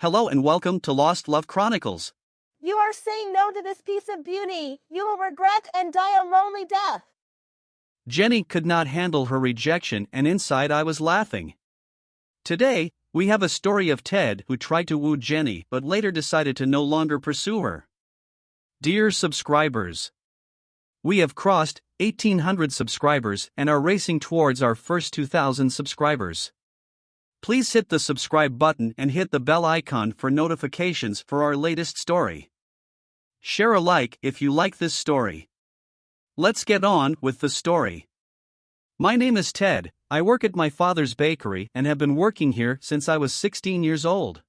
Hello and welcome to Lost Love Chronicles. You are saying no to this piece of beauty. You will regret and die a lonely death. Jenny could not handle her rejection, and inside I was laughing. Today, we have a story of Ted who tried to woo Jenny but later decided to no longer pursue her. Dear subscribers, we have crossed 1,800 subscribers and are racing towards our first 2,000 subscribers. Please hit the subscribe button and hit the bell icon for notifications for our latest story. Share a like if you like this story. Let's get on with the story. My name is Ted. I work at my father's bakery and have been working here since I was 16 years old.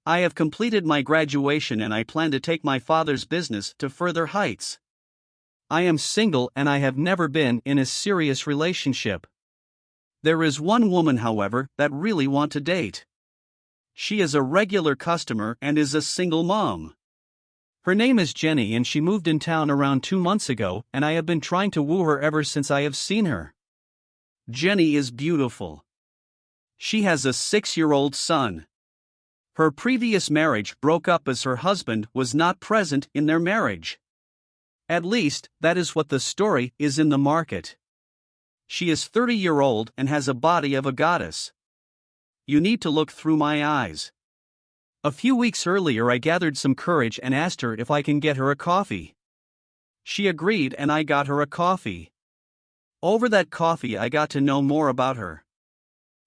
I have completed my graduation and I plan to take my father's business to further heights. I am single and I have never been in a serious relationship. There is one woman, however, that really want to date. She is a regular customer and is a single mom. Her name is Jenny and she moved in town around 2 months ago, and I have been trying to woo her ever since I have seen her. Jenny is beautiful. She has a 6-year-old son. Her previous marriage broke up as her husband was not present in their marriage. At least, that is what the story is in the market. She is 30-year-old and has a body of a goddess. You need to look through my eyes. A few weeks earlier I gathered some courage and asked her if I can get her a coffee. She agreed and I got her a coffee. Over that coffee I got to know more about her.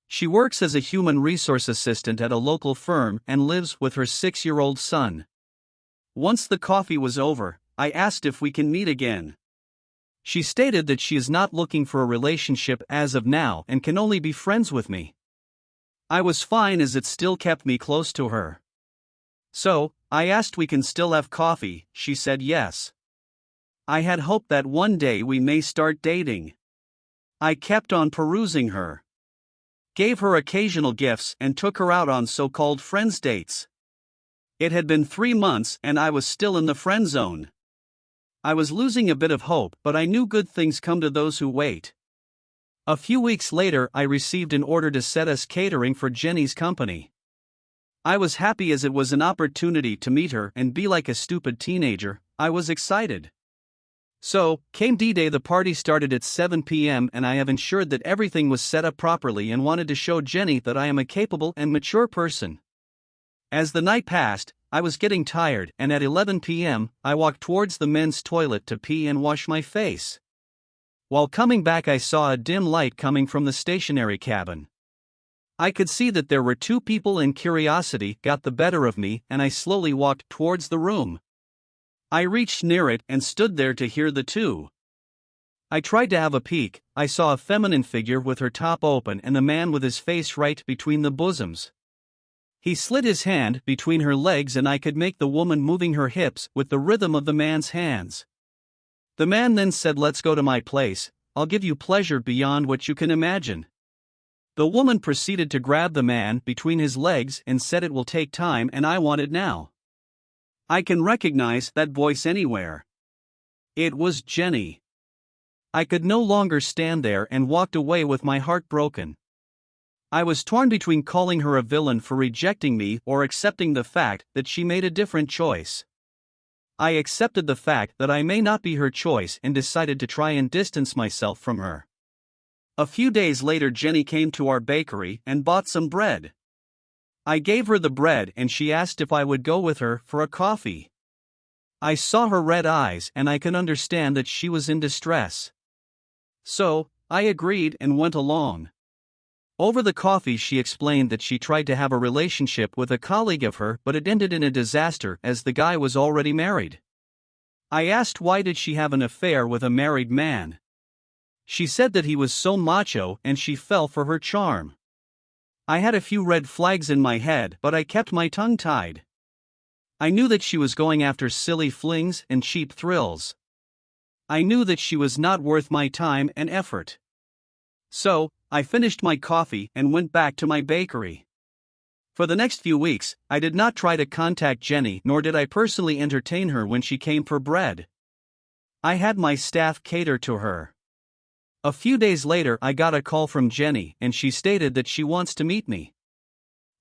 She works as a human resource assistant at a local firm and lives with her 6-year-old son. Once the coffee was over, I asked if we can meet again. She stated that she is not looking for a relationship as of now and can only be friends with me. I was fine as it still kept me close to her. So, I asked we can still have coffee. She said yes. I had hoped that one day we may start dating. I kept on perusing her. Gave her occasional gifts and took her out on so-called friends dates. It had been 3 months and I was still in the friend zone. I was losing a bit of hope, but I knew good things come to those who wait. A few weeks later I received an order to set us catering for Jenny's company. I was happy as it was an opportunity to meet her and be like a stupid teenager. I was excited. So, came D-Day. The party started at 7 p.m. and I have ensured that everything was set up properly and wanted to show Jenny that I am a capable and mature person. As the night passed, I was getting tired and at 11 p.m. I walked towards the men's toilet to pee and wash my face. While coming back I saw a dim light coming from the stationary cabin. I could see that there were 2 people and curiosity got the better of me and I slowly walked towards the room. I reached near it and stood there to hear the 2. I tried to have a peek. I saw a feminine figure with her top open and the man with his face right between the bosoms. He slid his hand between her legs and I could make the woman moving her hips with the rhythm of the man's hands. The man then said, "Let's go to my place, I'll give you pleasure beyond what you can imagine." The woman proceeded to grab the man between his legs and said, "It will take time and I want it now." I can recognize that voice anywhere. It was Jenny. I could no longer stand there and walked away with my heart broken. I was torn between calling her a villain for rejecting me or accepting the fact that she made a different choice. I accepted the fact that I may not be her choice and decided to try and distance myself from her. A few days later Jenny came to our bakery and bought some bread. I gave her the bread and she asked if I would go with her for a coffee. I saw her red eyes and I could understand that she was in distress. So, I agreed and went along. Over the coffee she explained that she tried to have a relationship with a colleague of her but it ended in a disaster as the guy was already married. I asked why did she have an affair with a married man. She said that he was so macho and she fell for her charm. I had a few red flags in my head but I kept my tongue tied. I knew that she was going after silly flings and cheap thrills. I knew that she was not worth my time and effort. So, I finished my coffee and went back to my bakery. For the next few weeks, I did not try to contact Jenny nor did I personally entertain her when she came for bread. I had my staff cater to her. A few days later I got a call from Jenny and she stated that she wants to meet me.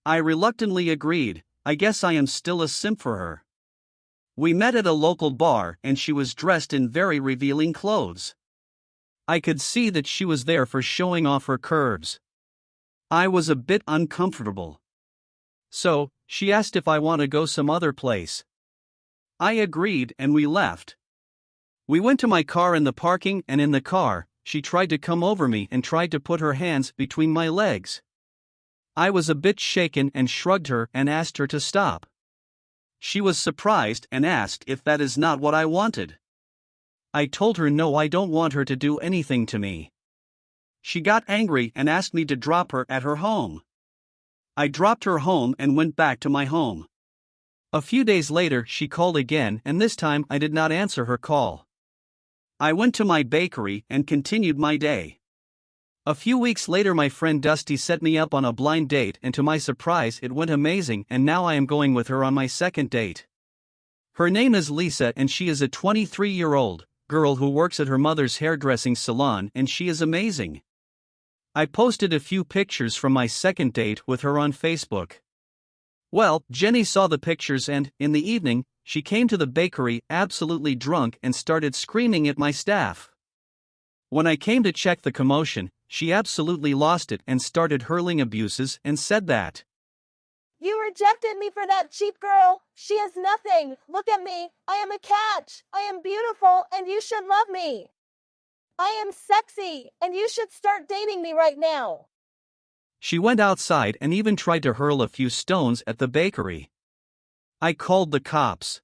I reluctantly agreed. I guess I am still a simp for her. We met at a local bar and she was dressed in very revealing clothes. I could see that she was there for showing off her curves. I was a bit uncomfortable. So, she asked if I want to go some other place. I agreed and we left. We went to my car in the parking, and in the car, she tried to come over me and tried to put her hands between my legs. I was a bit shaken and shrugged her and asked her to stop. She was surprised and asked if that is not what I wanted. I told her no, I don't want her to do anything to me. She got angry and asked me to drop her at her home. I dropped her home and went back to my home. A few days later she called again, and this time I did not answer her call. I went to my bakery and continued my day. A few weeks later my friend Dusty set me up on a blind date, and to my surprise it went amazing, and now I am going with her on my second date. Her name is Lisa and she is a 23-year-old girl who works at her mother's hairdressing salon, and she is amazing. I posted a few pictures from my second date with her on Facebook. Well, Jenny saw the pictures and, in the evening, she came to the bakery absolutely drunk and started screaming at my staff. When I came to check the commotion, she absolutely lost it and started hurling abuses and said that, You rejected me for that cheap girl. She is nothing. Look at me. I am a catch. I am beautiful and you should love me. I am sexy and you should start dating me right now. She went outside and even tried to hurl a few stones at the bakery. I called the cops.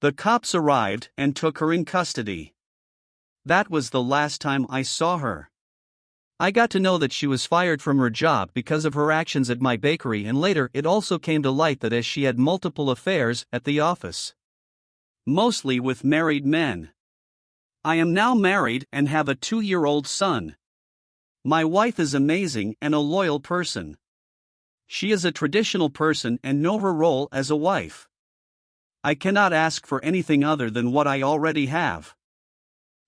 The cops arrived and took her in custody. That was the last time I saw her. I got to know that she was fired from her job because of her actions at my bakery, and later it also came to light that as she had multiple affairs at the office. Mostly with married men. I am now married and have a 2-year-old son. My wife is amazing and a loyal person. She is a traditional person and know her role as a wife. I cannot ask for anything other than what I already have.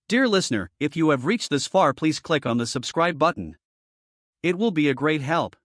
Dear listener, if you have reached this far, please click on the subscribe button. It will be a great help.